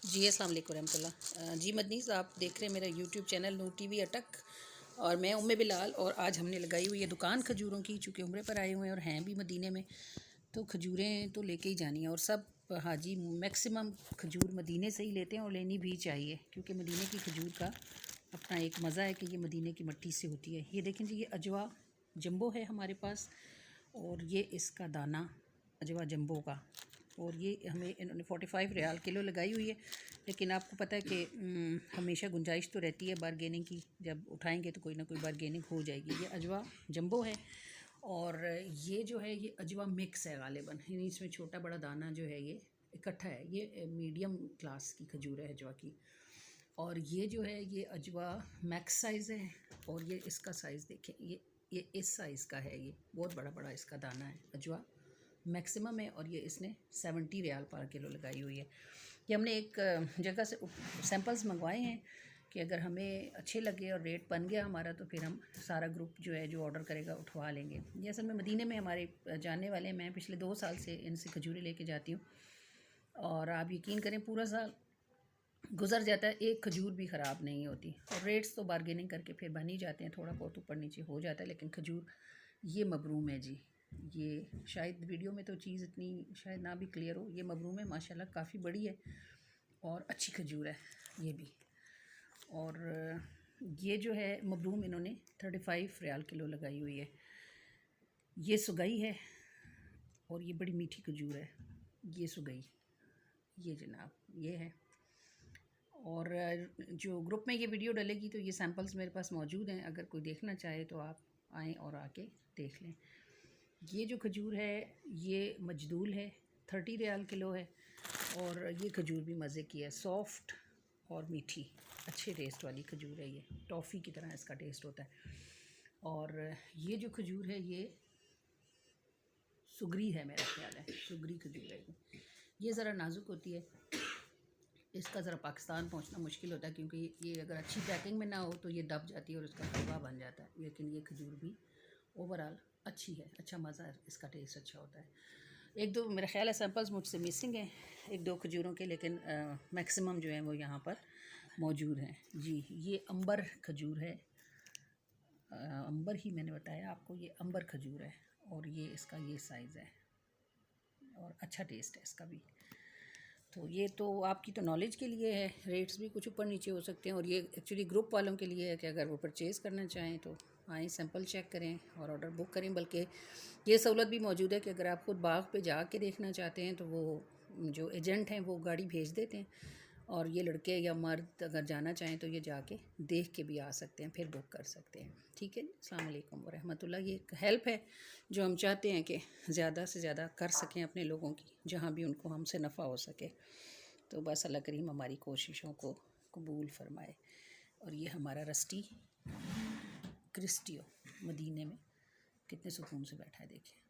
जी अस्सलाम वालेकुम रहमतुल्लाह। जी मदनी साहब देख रहे हैं मेरा यूट्यूब चैनल नूर टीवी अटक, और मैं उम्मे बिलाल। और आज हमने लगाई हुई है दुकान खजूरों की, चूँकि उम्रे पर आए हुए हैं और हैं भी मदीने में, तो खजूरें तो लेके ही जानी है। और सब हाजी मैक्सिमम खजूर मदीने से ही लेते हैं और लेनी भी चाहिए, क्योंकि मदीने की खजूर का अपना एक मज़ा है कि ये मदीने की मिट्टी से होती है। ये देखें जी, ये अजवा जंबो है हमारे पास, और ये इसका दाना अजवा जंबो का, और ये हमें इन्होंने 45 रियाल किलो लगाई हुई है। लेकिन आपको पता है कि हमेशा गुंजाइश तो रहती है बारगेनिंग की, जब उठाएंगे तो कोई ना कोई बारगेनिंग हो जाएगी। ये अजवा जंबो है, और ये जो है ये अजवा मिक्स है गालिबन, यानी इसमें छोटा बड़ा दाना जो है ये इकट्ठा है। ये मीडियम क्लास की खजूर है अजवा की। और ये जो है ये अजवा मैक्स साइज़ है, और ये इसका साइज़ देखें, ये इस साइज़ का है। ये बहुत बड़ा बड़ा इसका दाना है, अजवा मैक्सिमम है। और ये इसने 70 रियाल पर किलो लगाई हुई है। ये हमने एक जगह से सैंपल्स मंगवाए हैं कि अगर हमें अच्छे लगे और रेट बन गया हमारा, तो फिर हम सारा ग्रुप जो है जो ऑर्डर करेगा उठवा लेंगे। ये असल में मदीने में हमारे जानने वाले हैं, मैं पिछले 2 साल से इनसे खजूरें लेके जाती हूँ, और आप यकीन करें पूरा साल गुजर जाता है, एक खजूर भी ख़राब नहीं होती। और रेट्स तो बारगेनिंग करके फिर बन ही जाते हैं, थोड़ा बहुत ऊपर नीचे हो जाता है, लेकिन खजूर ये मबरूम है जी। ये शायद वीडियो में तो चीज़ इतनी शायद ना भी क्लियर हो, ये मबरूम है माशाल्लाह, काफ़ी बड़ी है और अच्छी खजूर है ये भी। और ये जो है मबरूम इन्होंने 35 रियाल किलो लगाई हुई है। ये सुगई है, और ये बड़ी मीठी खजूर है। ये सुगई, ये जनाब ये है। और जो ग्रुप में ये वीडियो डलेगी तो ये सैंपल्स मेरे पास मौजूद हैं, अगर कोई देखना चाहे तो आप आएँ और आके देख लें। ये जो खजूर है ये मजदूल है, 30 रियाल किलो है, और ये खजूर भी मज़े की है, सॉफ्ट और मीठी, अच्छे टेस्ट वाली खजूर है। ये टॉफ़ी की तरह इसका टेस्ट होता है। और ये जो खजूर है ये सुगरी है, मेरा ख्याल है सुगरी खजूर है। ये ज़रा नाजुक होती है, इसका ज़रा पाकिस्तान पहुंचना मुश्किल होता है, क्योंकि ये अगर अच्छी पैकिंग में ना हो तो ये दब जाती है और इसका हलवा बन जाता है। लेकिन ये खजूर भी ओवरऑल अच्छी है, अच्छा मज़ा है, इसका टेस्ट अच्छा होता है। एक दो मेरा ख्याल है सैंपल्स मुझसे मिसिंग हैं, एक दो खजूरों के, लेकिन मैक्सिमम जो है वो यहाँ पर मौजूद हैं जी। ये अंबर खजूर है, अंबर ही मैंने बताया आपको, ये अंबर खजूर है, और ये इसका ये साइज़ है, और अच्छा टेस्ट है इसका भी। तो ये तो आपकी तो नॉलेज के लिए है, रेट्स भी कुछ ऊपर नीचे हो सकते हैं, और ये एक्चुअली ग्रुप वालों के लिए है कि अगर वो परचेज़ करना चाहें तो आएँ, सैंपल चेक करें और ऑर्डर बुक करें। बल्कि ये सहूलत भी मौजूद है कि अगर आप खुद बाग पे जा के देखना चाहते हैं तो वो जो एजेंट हैं वो गाड़ी भेज देते हैं, और ये लड़के या मर्द अगर जाना चाहें तो ये जाके देख के भी आ सकते हैं, फिर बुक कर सकते हैं। ठीक है, अस्सलाम वालेकुम वरहमतुल्लाह। ये एक हेल्प है जो हम चाहते हैं कि ज़्यादा से ज़्यादा कर सकें अपने लोगों की, जहाँ भी उनको हमसे नफ़ा हो सके। तो बस अल्लाह करीम हमारी कोशिशों को कबूल फ़रमाए। और ये हमारा रस्टी क्रिस्टियो मदीने में कितने सुकून से बैठा है, देखें।